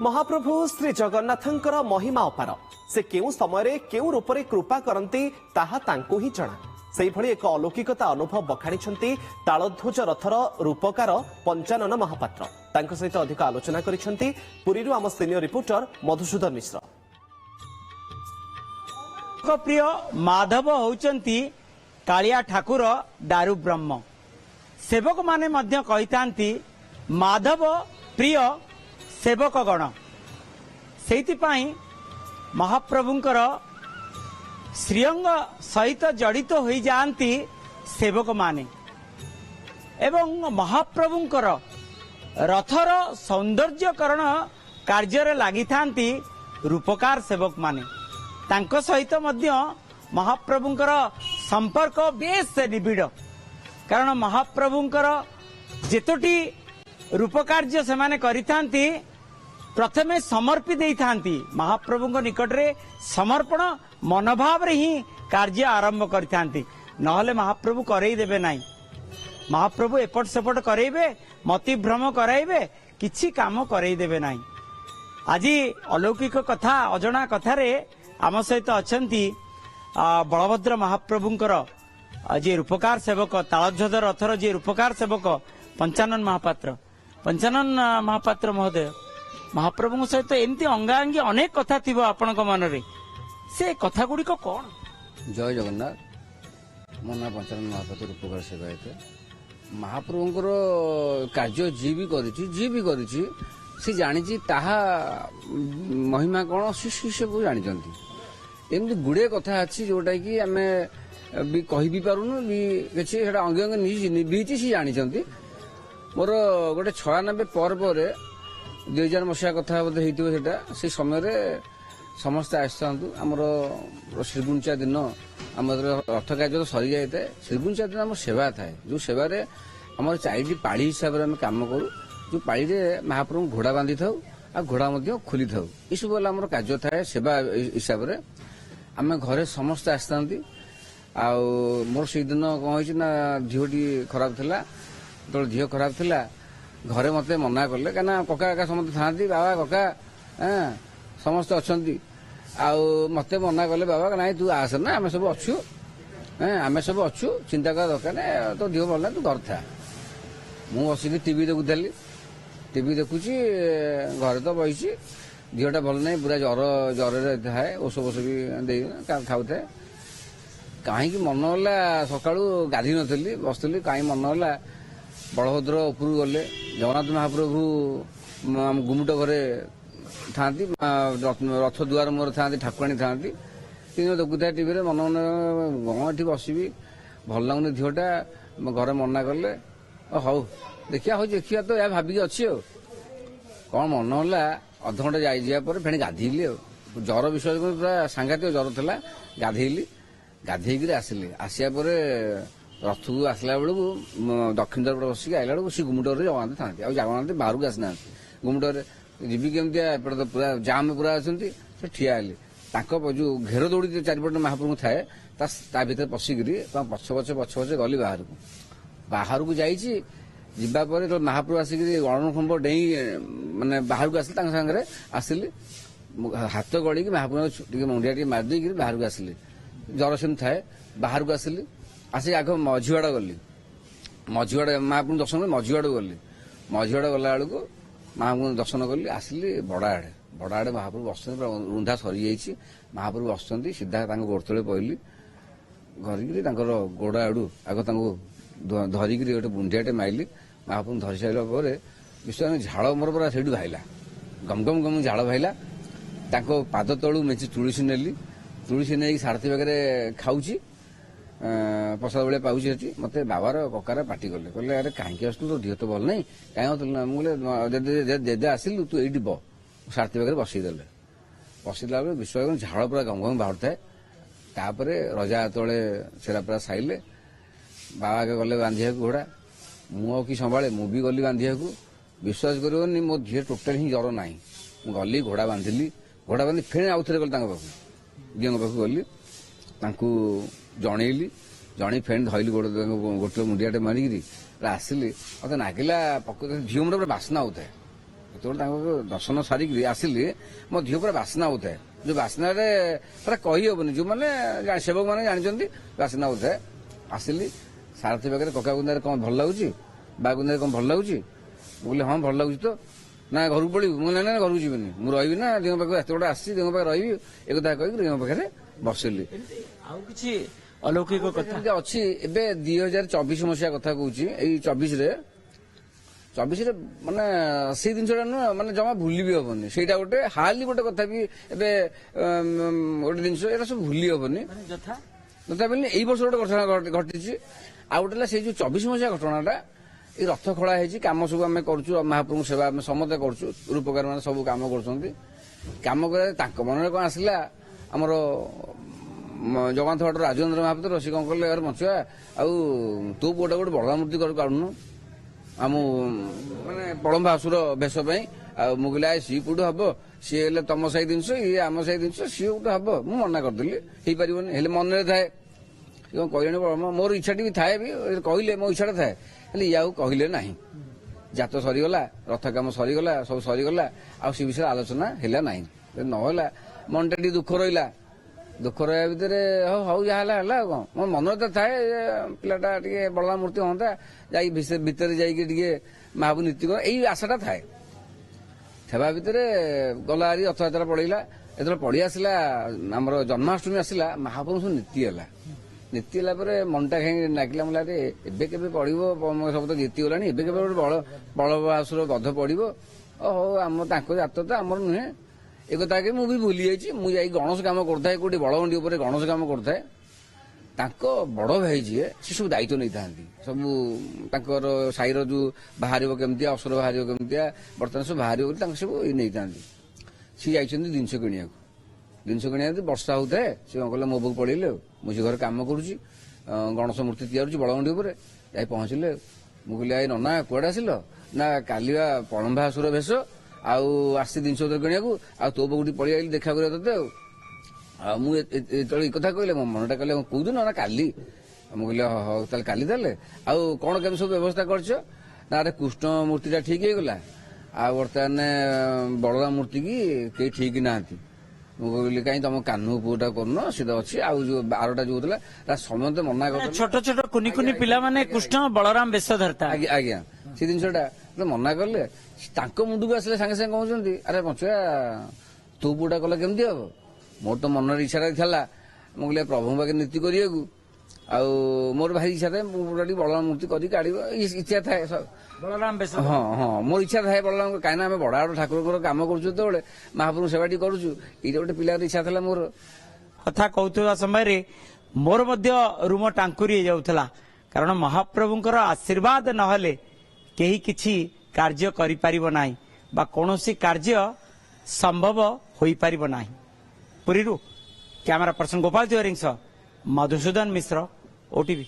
महाप्रभु श्री जगन्नाथंकर महिमा अपार से केउ समय केउ रूप में कृपा करती ताहा तांको ही जଣା से भली एक अलौकिकता अनुभव बखाणी तालध्वज रथर रूपकार पंचानन महापात्र तांको सहित अधिक आलोचना करिसेंती पुरीरू आम सीनियर रिपोर्टर मधुसूदन मिश्र। प्रिय माधव होउचंती कालिया ठाकुर दारु ब्रह्म सेवक माने मध्य कहितांती माधव प्रिय सेवक गण सेइतिपाई महाप्रभुंकर श्रीअंग सहित जड़ित हो जाती सेवक माने एवं महाप्रभुंकर रथर सौंदर्यकरण कार्य लगी थांती रूपकार सेवक माने तांको सहित मध्य महाप्रभुंकर संपर्क बेस निबिड़ कारण महाप्रभुंकर जेतोटी रूपकार्य से माने करिथांती प्रथमे समर्पी देई थांती महाप्रभुंक निकट रे समर्पण मनोभाव रे ही कार्य आरंभ करिथांती नहले महाप्रभु करई देबे नाही। महाप्रभु एपट सेपट करैबे मति भ्रम कराइबे किछि काम करई देबे नाही। आज अलौकिक कथा अजଣା कथा रे आम सहित अछंती बलभद्र महाप्रभुंकर जे रूपकार सेवक तालध्वज रथर जे रूपकार सेवक पंचानन महापात्र महोदय महाप्रभु सहित एमती अंगांगी अनेक कथा थी आपण मन रे से कथा गुड़िक कौन? जय जगन्नाथ मो ना पंचानन महापात्र रूपकार सेवायत महाप्रभुंकर कार्य जी भी करी सी जानी ताहा महिमा कौन सी सब जानी एमती गुड़े कथा अच्छी जोटा कि आम भी कही भी पारुनु भी किसी अंगे अंगे निभीची सी जानी मोर गोटे 96 पर 2000 मसीहा कथा बोधे होता से समय समस्ते आसतु आमर श्रीगुंचा दिन आम रथ कार्य तो सरी जाए श्रीगुंचा दिन आम सेवा थाए जो सेवार आम 4टी पाड़ी हिसाब से आम कम करूँ जो पाड़ी महाप्रभु घोड़ा बांधि था आ घोड़ा खोली था ये सब आम कार्य थाए सेवा हिसाब से आम घरे समस्ते आसती आ मोर से दिन कौन ना झीटी खराब था तो झील खराब थिला घरे मते मना कले कना कका का समस्त थांती बाबा कका समस्त अच्छी मते मना कले बाबा नाई तू आस ना आम सब अच्छु आम सब अच्छु चिंता कर दरकार तो झील भल ना तू घर था मु बसिक टीवी देखुली टीवी देखुची घरे तो बही झीलटा भल ना पूरा जर थाए ओष बोष भी दे खाऊ थाए कहीं मन है सका गाधी नी बसली कहीं मन है बलभद्र उपरू गले जगन्नाथ महाप्रभु गुमुट घरे था रथ दुआर मोर था ठाकुराणी था देखुता टीवी मन मन ये बसबी भल लगुनि झीलटा घरे मना कले हौ देखिया हूँ देखिया तो या भाविकी अच्छी कौन मन है अध घंटे जापर फेणी गाधेली जर विश्वास पूरा सांघातिक जर था गाधेली गाधेक आसिली आसिया पर रथ को आसला बेलू दक्षिण द्वार बसिक आइला बेलू सी गुमुटर जगन्नाथ था जगन्नाथ बाहर को आसना गुमुटर जीवी केमती एपटे तो पूरा जाम पूरा अच्छे से ठिया हेली जो घेर दौड़ी चारिपट महाप्रभु थाए भर पशिकी पछ पछे गली बाहर को जापर महाप्रभु आसिक गणन खंब डेई मानने बाहर को आसिले सागर आसिली हाथ गड़ी महाप्रभु मुंडिया टे मारदे बाहर को आसिली जरसीन थाए बाहर को आसिली आसिक आग मझीवाड़ गली मझीवाड़ महाप्रभु दर्शन कर मझीवाड़ गली मझीवाड़ गला बेलू महाप्रभु दर्शन कली आसिली बड़ आड़े महाप्रभु बस रुंधा सरी जाइए महाप्रभु बसुँच सीधा गोड़ तले पड़ली घरिकी गोड़ आड़ू आग धरिकी गोटे बुंडियाटे माइली महाप्रभु धरी सारा पर विश्वास झाड़ मोर पूरा से भाईला गम गम गम झाड़ भाईला पाद तलू मेची तुलसी नेली तुलसी नहीं सारथी पाखे खाऊँ प्रसाद भाया पाऊँगी मत बाबार ककार पाटी कले कहले अरे कहीं आसलु तो देह तो भल नहीं कहीं मुझे जेदे आसिलु तू ये ब सारथी पाखे बसईदे बसला बेले विश्वास झाड़ पूरा गम गम बाहर थाए तापर रजा तले सेरा पूरा साइले बाबा के गले बांधिया घोड़ा मु कि संभाले मु भी गली बांधिया विश्वास कर मो झील टोटाल ही जर ना गली घोड़ा बांधिली घोड़ा बांधि फेणे आउ थे गली पाख झील पाख गली जनईली जन फेण धरली गोटे मुंडियाटे मारिकी आसिली मत नागिला पक झील मुंड पूरा बास्ना होता है ଯେତେବେଳେ ତାଙ୍କ ଦର୍ଶନ ସାରିକି ଆସିଲି ମୋ ଝିଅ ପୁରା ବାସ୍ନା ହଉଥାଏ, ଯୋଉ ବାସ୍ନାରେ ପୁରା କହିହବନି, ଯୋଉମାନେ ସେବକ ମାନେ ଜାଣିଛନ୍ତି ବାସ୍ନା ହଉଥାଏ। ଆସିଲି ସାରଥୀ ପାଖରେ କକା ଗୁନ୍ଦାରେ କଣ ଭଲ ଲାଗୁଛି, ବା ଗୁନ୍ଦାରେ କଣ ଭଲ ଲାଗୁଛି? ମୁଁ କହିଲି ହଁ ଭଲ ଲାଗୁଛି ତ। ନା ଘରକୁ ପଳେଇବୁ? ମୁଁ ନା ଘରକୁ ଯିବିନି, ମୁଁ ରହିବି ନା, ଦେହ ପାଖକୁ ଏତେ ଗୋଟେ ଆସିଛି, ଦେହ ପାଖରେ ରହିବି, ଏକଥା କହିକି ଦେହ ପାଖରେ ବସିଲି। ଆଉ କିଛି ଅଲୌକିକ କଥା ଏମିତି ଅଛି। ଏବେ 2024 ମସିହା କଥା କହୁଛି, ଏଇ 24ରେ ମାନେ ସେଇ ଜିନିଷଟା ନୁହଁ ମାନେ ଜମା ଭୁଲି ବି ହବନି। ସେଇଟା ଗୋଟେ ହାଲି ଗୋଟେ କଥା ବି ଏବେ ଗୋଟେ ଜିନିଷ ଏଟା ସବୁ ଭୁଲି ହବନି। ଯଥା ତଥାପି ଏଇ ବର୍ଷ ଗୋଟେ ଘଟଣା ଘଟିଛି। ଆଉ ଗୋଟେ ହେଲା ସେଇ ଯୋଉ 24 ମସିହା ଘଟଣାଟା, ଏଇ ରଥ ଖୋଳା ହେଇଛି, କାମ ସବୁ ଆମେ କରୁଛୁ, ମହାପ୍ରଭୁଙ୍କ ସେବା ଆମେ ସମସ୍ତେ କରୁଛୁ, ରୂପକାର ମାନେ ସବୁ କାମ କରୁଛନ୍ତି। କାମ କରିବା ତାଙ୍କ ମନରେ କଣ ଆସିଲା, ଆମର ଜଗନ୍ନାଥ ଭଟ୍ଟ ରାଜେନ୍ଦ୍ର ମହାପାତ୍ର ସେ କଣ କଲେ, ଆରେ ବଞ୍ଚିବା ଆଉ ତୁ ଗୋଟେ ବଳରାମ ମୂର୍ତ୍ତି କାଢୁନୁ ଆମ ମାନେ ବଳମ୍ବା ଅସୁର ବେଶ ପାଇଁ। ଆଉ ମୁଁ କହିଲି ସିଏ କୋଉଠି ହବ, ସିଏ ହେଲେ ତମ ସାହି ଜିନିଷ, ଇଏ ଆମ ସାହି ଜିନିଷ, ସିଏ କୋଉଠି ହବ? ମୁଁ ମନା କରିଦେଲି, ହେଇପାରିବନି। ହେଲେ ମନରେ ଥାଏ କଣ କହିଲେଣି, ମୋର ଇଚ୍ଛାଟି ବି ଥାଏ ବି, କହିଲେ ମୋ ଇଚ୍ଛାଟା ଥାଏ, ହେଲେ ଇଏ ଆଉ କହିଲେ ନାହିଁ। ଜାତ ସରିଗଲା, ରଥ କାମ ସରିଗଲା, ସବୁ ସରିଗଲା, ଆଉ ସେ ବିଷୟରେ ଆଲୋଚନା ହେଲା ନାହିଁ। ନହେଲା ମନଟା ଟିକେ ଦୁଃଖ ରହିଲା। ଦୁଃଖ ରହିବା ଭିତରେ ହଉ ଯାହା ହେଲା ହେଲା। ଆଉ କଣ ମୋ ମନରେ ତ ଥାଏ ପିଲାଟା ଟିକେ ବଳରାମ ମୂର୍ତ୍ତି ହୁଅନ୍ତା, ଯାଇକି ଭିତରେ ଯାଇକି ଟିକେ ମହାପ୍ରଭୁ ନୀତି କର, ଏଇ ଆଶାଟା ଥାଏ। ଥିବା ଭିତରେ ଗଲା ହାରି, ରଥଯାତ୍ରା ପଳେଇଲା। ଯେତେବେଳେ ପଳେଇ ଆସିଲା ଆମର ଜନ୍ମାଷ୍ଟମୀ ଆସିଲା, ମହାପ୍ରଭୁ ସବୁ ନୀତି ହେଲା। ନୀତି ହେଲା ପରେ ମନଟା କାହିଁକି ଲାଗିଲା, ମୁଁ କହିଲି ଏବେ କେବେ ପଡିବ, ସବୁ ତ ଜିତି ଗଲାଣି, ଏବେ କେବେ ଗୋଟେ ବଳବାସୁର ବଧ ପଡିବ। ହଉ ଆମ ତାଙ୍କ ଜାତ ତ ଆମର ନୁହେଁ, ଏ କଥା କି ମୁଁ ବି ଭୁଲି ଯାଇଛି। ମୁଁ ଯାଇ ଗଣେଶ କାମ କରୁଥାଏ, କୋଉଠି ବଳଗଣ୍ଡି ଉପରେ ଗଣେଶ କାମ କରୁଥାଏ। ତାଙ୍କ ବଡ ଭାଇ ଯିଏ, ସେ ସବୁ ଦାୟିତ୍ୱ ନେଇଥାନ୍ତି, ସବୁ ତାଙ୍କର ସାହିର ଯୋଉ ବାହାରିବ କେମିତିଆ, ଅସୁର ବାହାରିବ କେମିତିଆ, ବର୍ତ୍ତମାନ ସବୁ ବାହାରିବ ବୋଲି ତାଙ୍କ ସବୁ ନେଇଥାନ୍ତି। ସିଏ ଯାଇଛନ୍ତି ଜିନିଷ କିଣିବାକୁ, ବର୍ଷା ହଉଥାଏ, ସେ କଣ କଲେ ମୋ ପାଖକୁ ପଳେଇଲେ। ଆଉ ମୁଁ ସେ ଘରେ କାମ କରୁଛି, ଗଣେଶ ମୂର୍ତ୍ତି ତିଆରି କରୁଛି ବଳଗଣ୍ଡି ଉପରେ। ଯାଇ ପହଞ୍ଚିଲେ, ମୁଁ କହିଲି ଆଇ ନନା କୁଆଡେ ଆସିଲ? ନା କାଲି ବା ପଳମ୍ଭାସୁର ବେଶ, ଆଉ ଆସିଛି ଜିନିଷ କିଣିବାକୁ, ଆଉ ତୋ ପାଖକୁ ପଳେଇ ଆଇଲି ଦେଖା କରିବା ତତେ। ଆଉ ମୁଁ ଯେତେବେଳେ ଏ କଥା କହିଲେ, ମୋ ମନଟା କହିଲେ କୋଉଦିନ? ନା କାଲି। ମୁଁ କହିଲି ହଉ ତାହେଲେ କାଲି ତାହେଲେ। ଆଉ କଣ କେମିତି ସବୁ ବ୍ୟବସ୍ଥା କରିଛ? ନା ଆରେ କୃଷ୍ଣ ମୂର୍ତ୍ତିଟା ଠିକ ହେଇଗଲା, ଆଉ ବର୍ତ୍ତମାନ ବଳରାମ ମୂର୍ତ୍ତି କି କେହି ଠିକ ନାହାନ୍ତି। ମୁଁ କହିଲି କାହିଁ ତମ କାହ୍ନୁ ପୁଅଟା କରୁନ, ସେଟା ଅଛି, ଆଉ ଯୋଉ ବାରଟା ଯୋଉ ଥିଲା ସମସ୍ତେ ମନା କରୁଥିଲେ। ଛୋଟ ଛୋଟ କୁନି କୁନି ପିଲାମାନେ କୃଷ୍ଣ ବଳରାମ ବେଶ ଧରିଥା। ଆଜ୍ଞା ସେ ଜିନିଷଟା ମନା କଲେ। ତାଙ୍କ ମୁଣ୍ଡକୁ ଆସିଲେ ସାଙ୍ଗେ ସାଙ୍ଗେ କହୁଛନ୍ତି, ଆରେ ବଞ୍ଚୁଆ ତୋ ପୁଅଟା କଲେ କେମିତି ହବ? ମୋର ତ ମନରେ ଇଚ୍ଛାଟା ଥିଲା, ମୁଁ କହିଲି ପ୍ରଭୁଙ୍କ ପାଖରେ ନୀତି କରିବାକୁ, ଆଉ ମୋର ଭାରି ଇଚ୍ଛା ଥାଏ ମୁଁ ଟିକେ ବଳରାମ ମୂର୍ତ୍ତି କରିକି କାଢିବ, ଇଚ୍ଛା ଥାଏ ବଳରାମ ବେଶ। ହଁ ମୋର ଇଚ୍ଛା ଥାଏ ବଳରାମ, କାହିଁକିନା ଆମେ ବଡ ବଡ ଠାକୁରଙ୍କର କାମ କରୁଛୁ, ଯେତେବେଳେ ମହାପ୍ରଭୁ ସେବାଟି କରୁଛୁ, ଏଇଟା ଗୋଟେ ପିଲାର ଇଚ୍ଛା ଥିଲା ମୋର। କଥା କହୁଥିବା ସମୟରେ ମୋର ମଧ୍ୟ ରୁମ ଟାଙ୍କୁରି ହେଇଯାଉଥିଲା, କାରଣ ମହାପ୍ରଭୁଙ୍କର ଆଶୀର୍ବାଦ ନହେଲେ କେହି କିଛି କାର୍ଯ୍ୟ କରିପାରିବ ନାହିଁ, ବା କୌଣସି କାର୍ଯ୍ୟ ସମ୍ଭବ ହୋଇପାରିବ ନାହିଁ। ପୁରୀରୁ କ୍ୟାମେରା ପର୍ସନ ଗୋପାଳ ତିୱାରୀଙ୍କ ସହ ମଧୁସୂଦନ ମିଶ୍ର, OTV।